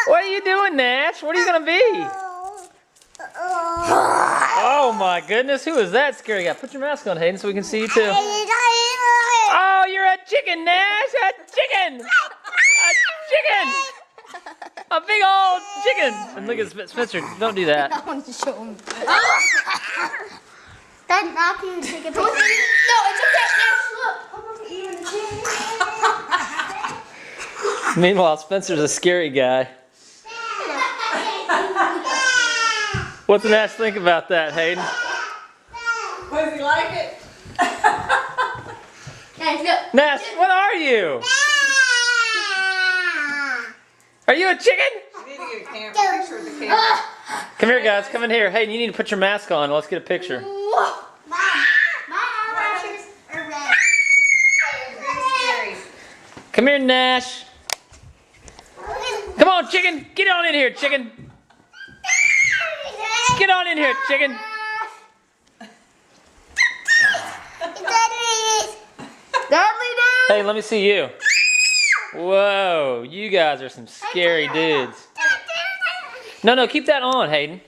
What are you doing, Nash? What are you gonna be? Oh my goodness, who is that scary guy? Put your mask on, Hayden, so we can see you too. Oh, you're a chicken, Nash! A chicken! A chicken! A big old chicken! And look at Spencer, don't do that. I want to show him. That's not you take a picture. No, it's okay, Nash, look. Meanwhile, Spencer's a scary guy. What's Nash think about that, Hayden? Does he like it? Nash, what are you? Are you a chicken? You need to get a picture of the camera. Come here, guys. Come in here. Hayden, you need to put your mask on. Let's get a picture. Come here, Nash. Come on, chicken. Get on in here, chicken. Get on in here, chicken. Hey, let me see you. Whoa, you guys are some scary dudes. No, keep that on, Hayden.